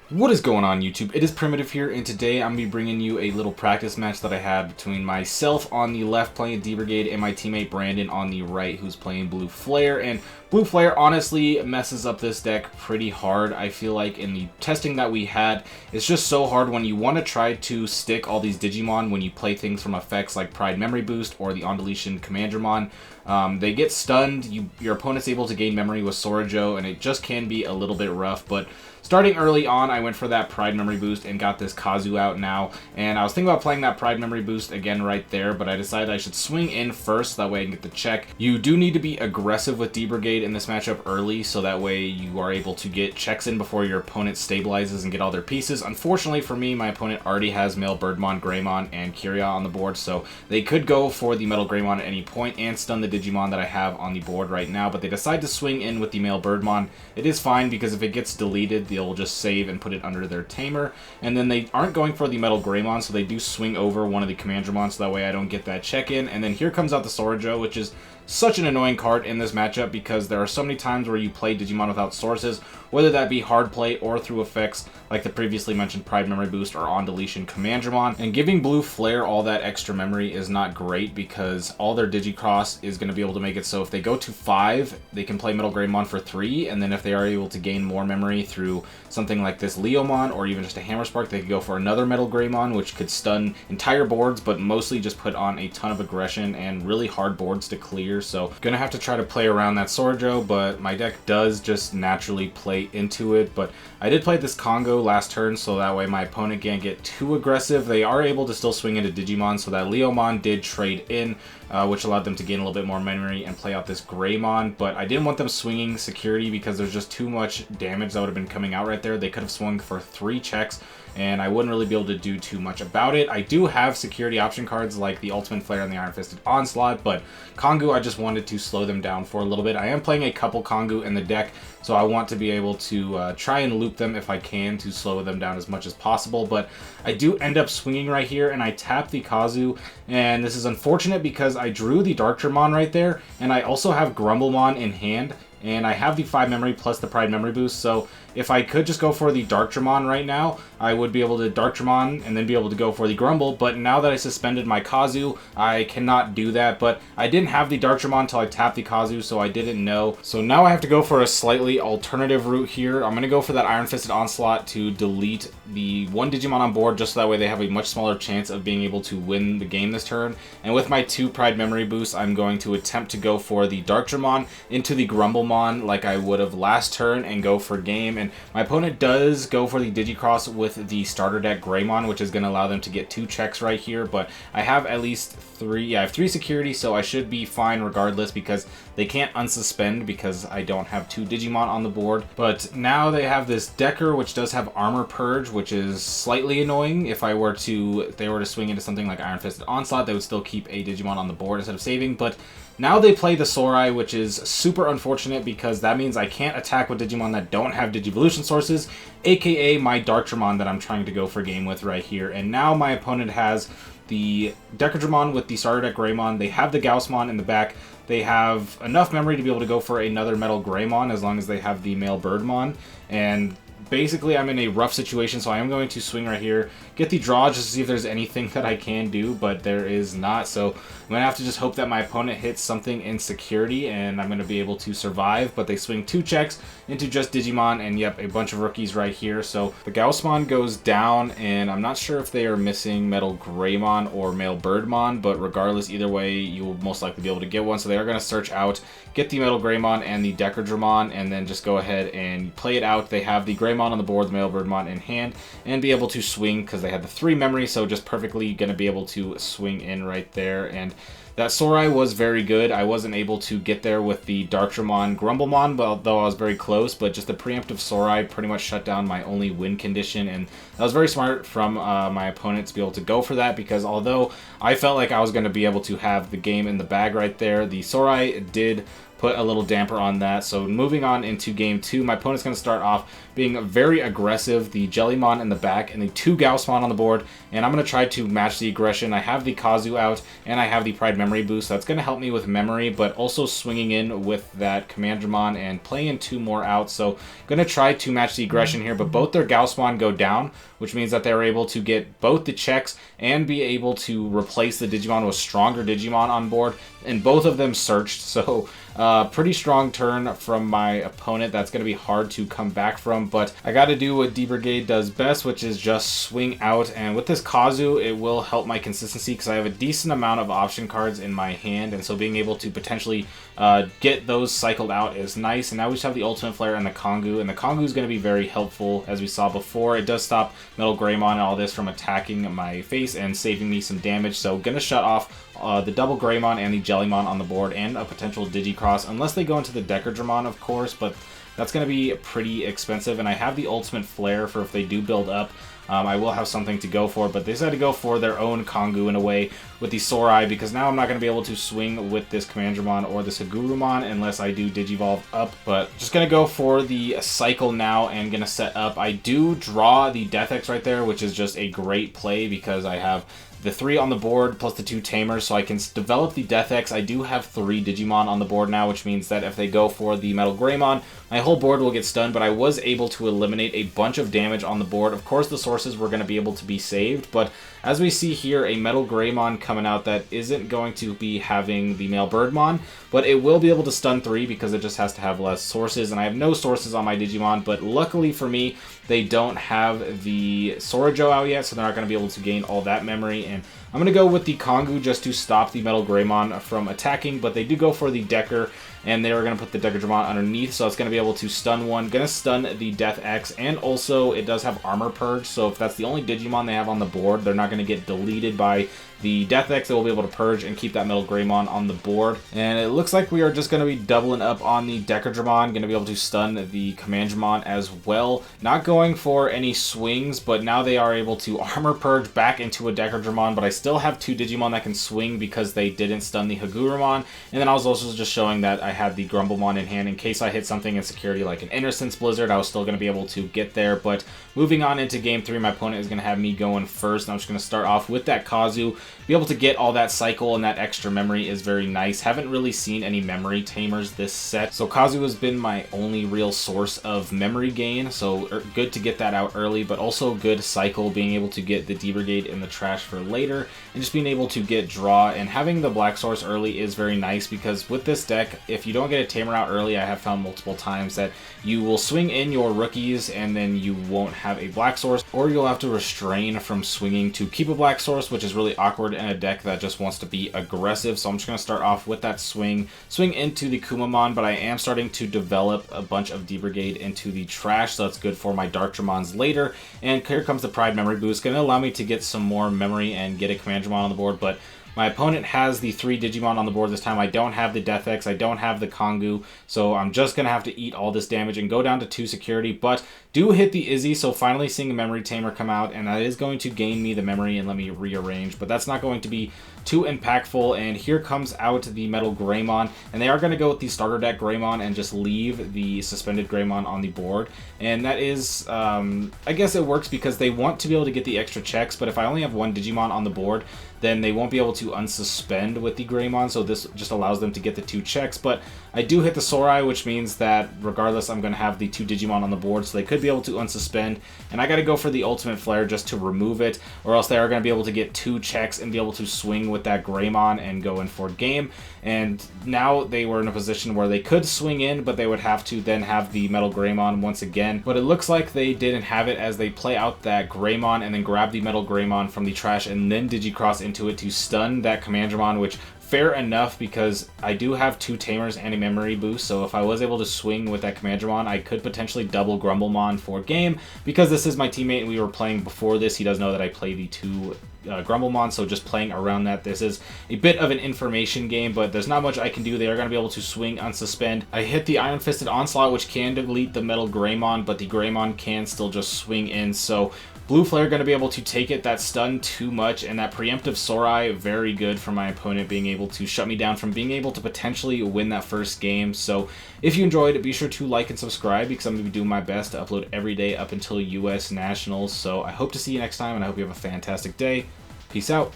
What is going on, YouTube? It is Primitive here, and today I'm going to be bringing you a little practice match that I had between myself on the left playing D-Brigade and my teammate Brandon on the right who's playing Blue Flare. And Blue Flare honestly messes up this deck pretty hard. I feel like in the testing that we had, it's just so hard when you want to try to stick all these Digimon when you play things from effects like Pride Memory Boost or the On-Deletion Commandramon. They get stunned, your opponent's able to gain memory with Sorajo, and it just can be a little bit rough, but starting early on, I went for that Pride Memory Boost and got this Kazu out now, and I was thinking about playing that Pride Memory Boost again right there, but I decided I should swing in first, that way I can get the check. You do need to be aggressive with D-Brigade in this matchup early, so that way you are able to get checks in before your opponent stabilizes and get all their pieces. Unfortunately for me, my opponent already has Male Birdmon, Greymon, and Kyria on the board, so they could go for the Metal Greymon at any point and stun the Digimon that I have on the board right now, but they decide to swing in with the Male Birdmon. It is fine, because if it gets deleted, they'll just save and put it under their tamer, and then they aren't going for the Metal Greymon, so they do swing over one of the Commandramon, so that way I don't get that check-in. And then here comes out the Sorajo, which is such an annoying card in this matchup because there are so many times where you play Digimon without sources, whether that be hard play or through effects like the previously mentioned Pride Memory Boost or On-Deletion Commandramon. And giving Blue Flare all that extra memory is not great because all their Digicross is going to be able to make it so if they go to 5, they can play Metal Greymon for 3, and then if they are able to gain more memory through something like this Leomon or even just a Hammer Spark, they could go for another Metal Greymon, which could stun entire boards, but mostly just put on a ton of aggression and really hard boards to clear. So gonna have to try to play around that Sorajo, but my deck does just naturally play into it. But I did play this Congo last turn, so that way my opponent can't get too aggressive. They are able to still swing into Digimon, so that Leomon did trade in, which allowed them to gain a little bit more memory and play out this Greymon. But I didn't want them swinging security because there's just too much damage that would have been coming out right there. They could have swung for 3 checks, and I wouldn't really be able to do too much about it. I do have security option cards like the Ultimate Flare and the Iron Fisted Onslaught, but Kongu, I just wanted to slow them down for a little bit. I am playing a couple Kongu in the deck, so I want to be able to try and loop them if I can to slow them down as much as possible. But I do end up swinging right here, and I tap the Kazu, and this is unfortunate because I drew the Darkdramon right there, and I also have Grumblemon in hand, and I have the 5 memory plus the Pride Memory Boost, so if I could just go for the Darkdramon right now, I would be able to Darkdramon and then be able to go for the Grumble, but now that I suspended my Kazu, I cannot do that. But I didn't have the Darkdramon until I tapped the Kazu, so I didn't know. So now I have to go for a slightly alternative route here. I'm going to go for that Iron Fisted Onslaught to delete the one Digimon on board, just so that way they have a much smaller chance of being able to win the game this turn. And with my 2 Pride Memory Boosts, I'm going to attempt to go for the Darkdramon into the Grumblemon like I would have last turn and go for game. And my opponent does go for the Digicross with the starter deck Greymon, which is going to allow them to get 2 checks right here, but I have at least 3, yeah, I have 3 security, so I should be fine regardless because they can't unsuspend because I don't have 2 Digimon on the board. But now they have this Decker, which does have Armor Purge, which is slightly annoying. If they were to swing into something like Iron Fisted Onslaught, they would still keep a Digimon on the board instead of saving, but now they play the Sorai, which is super unfortunate because that means I can't attack with Digimon that don't have Digivolution sources, aka my Darkdramon that I'm trying to go for game with right here. And now my opponent has the Decadramon with the starter deck Greymon. They have the Gaussmon in the back. They have enough memory to be able to go for another Metal Greymon as long as they have the Male Birdmon. And basically, I'm in a rough situation, so I am going to swing right here, get the draw just to see if there's anything that I can do, but there is not. So I'm going to have to just hope that my opponent hits something in security, and I'm going to be able to survive. But they swing 2 checks into just Digimon, and yep, a bunch of rookies right here. So the Gaussmon goes down, and I'm not sure if they are missing Metal Greymon or Male Birdmon, but regardless, either way, you will most likely be able to get one. So they are going to search out, get the Metal Greymon and the Decadramon, and then just go ahead and play it out. They have the Greymon on the board, the Male Birdmon in hand, and be able to swing because they had the 3 memory, so just perfectly going to be able to swing in right there. And that Sorai was very good. I wasn't able to get there with the Darkdramon Grumblemon, though I was very close, but just the preemptive Sorai pretty much shut down my only win condition, and that was very smart from my opponent to be able to go for that, because although I felt like I was going to be able to have the game in the bag right there, the Sorai did put a little damper on that. So moving on into game 2, my opponent's going to start off being very aggressive, the Jellymon in the back and the 2 Gaussmon on the board, and I'm going to try to match the aggression. I have the Kazu out and I have the Pride Memory boost, so that's going to help me with memory, but also swinging in with that Commandramon and playing 2 more out. So going to try to match the aggression here, but both their Gaussmon go down, which means that they're able to get both the checks and be able to replace the Digimon with stronger Digimon on board, and both of them searched. So pretty strong turn from my opponent. That's going to be hard to come back from, but I got to do what D-Brigade does best, which is just swing out. And with this Kazu, it will help my consistency because I have a decent amount of option cards in my hand, and so being able to potentially get those cycled out is nice. And now we just have the Ultimate Flare and the Kongu, and the Kongu is going to be very helpful. As we saw before, it does stop Metal Greymon and all this from attacking my face and saving me some damage. So gonna shut off the double Greymon and the Jellymon on the board, and a potential Digicross, unless they go into the Decadramon, of course, but that's going to be pretty expensive. And I have the Ultimate Flare for if they do build up. I will have something to go for, but they decided to go for their own Kongu in a way with the Sorai, because now I'm not going to be able to swing with this Commandramon or this Hagurumon unless I do Digivolve up. But just going to go for the cycle now and going to set up. I do draw the Death X right there, which is just a great play because I have the 3 on the board plus the 2 Tamers, so I can develop the Death X. I do have 3 Digimon on the board now, which means that if they go for the Metal Greymon, my whole board will get stunned, but I was able to eliminate a bunch of damage on the board. Of course, the sources were going to be able to be saved, but as we see here, a Metal Greymon coming out that isn't going to be having the Male Birdmon, but it will be able to stun 3 because it just has to have less sources, and I have no sources on my Digimon, but luckily for me, they don't have the Sorajo out yet, so they're not going to be able to gain all that memory. And I'm going to go with the Kongu just to stop the Metal Greymon from attacking, but they do go for the Decker, and they are going to put the Decadramon underneath, so it's going to be able to stun one. Going to stun the Death X, and also it does have Armor Purge, so if that's the only Digimon they have on the board, they're not going to get deleted by the Death X. They will be able to purge and keep that Metal Greymon on the board. And it looks like we are just going to be doubling up on the Decadramon, going to be able to stun the Commandramon as well. Not going for any swings, but now they are able to Armor Purge back into a Decadramon, but I still have 2 Digimon that can swing because they didn't stun the Hagurumon. And then I was also just showing that I had the Grumblemon in hand in case I hit something in security like an Innocence Blizzard. I was still going to be able to get there, but moving on into game 3, my opponent is going to have me going first. I'm just going to start off with that Kazu. Be able to get all that cycle and that extra memory is very nice. Haven't really seen any memory tamers this set, so Kazu has been my only real source of memory gain, so good to get that out early, but also good cycle, being able to get the D-Brigade in the trash for later, and just being able to get draw. And having the black source early is very nice, because with this deck, if you don't get a tamer out early, I have found multiple times that you will swing in your rookies and then you won't have a black source, or you'll have to restrain from swinging to keep a black source, which is really awkward in a deck that just wants to be aggressive. So I'm just going to start off with that swing into the Kumamon, but I am starting to develop a bunch of D-Brigade into the trash, so that's good for my Darktramons later. And here comes the Pride Memory Boost, going to allow me to get some more memory and get a Commandramon on the board, but my opponent has the 3 Digimon on the board this time. I don't have the Death X, I don't have the Kongu, so I'm just going to have to eat all this damage and go down to 2 security, but do hit the Izzy, so finally seeing a Memory Tamer come out, and that is going to gain me the memory and let me rearrange, but that's not going to be too impactful. And here comes out the Metal Greymon, and they are going to go with the starter deck Greymon and just leave the suspended Greymon on the board, and that is, I guess it works because they want to be able to get the extra checks, but if I only have 1 Digimon on the board, then they won't be able to unsuspend with the Greymon, so this just allows them to get the 2 checks. But I do hit the Sorai, which means that regardless, I'm going to have the 2 Digimon on the board, so they could be able to unsuspend, and I got to go for the Ultimate Flare just to remove it, or else they are going to be able to get 2 checks and be able to swing with that Greymon and go in for game. And now they were in a position where they could swing in, but they would have to then have the Metal Greymon once again. But it looks like they didn't have it, as they play out that Greymon and then grab the Metal Greymon from the trash and then Digicross into it to stun that Commandramon, which fair enough because I do have 2 Tamers and a Memory Boost, so if I was able to swing with that Commandramon, I could potentially double Grumblemon for game. Because this is my teammate and we were playing before this, he does know that I play the 2 Grumblemon, so just playing around that. This is a bit of an information game, but there's not much I can do. They are going to be able to swing, unsuspend. I hit the Iron Fisted Onslaught, which can delete the Metal Greymon, but the Greymon can still just swing in, so Blue Flare going to be able to take it. That stun too much, and that preemptive Sorai, very good for my opponent, being able to shut me down from being able to potentially win that first game. So if you enjoyed, be sure to like and subscribe, because I'm going to be doing my best to upload every day up until US Nationals. So I hope to see you next time, and I hope you have a fantastic day. Peace out.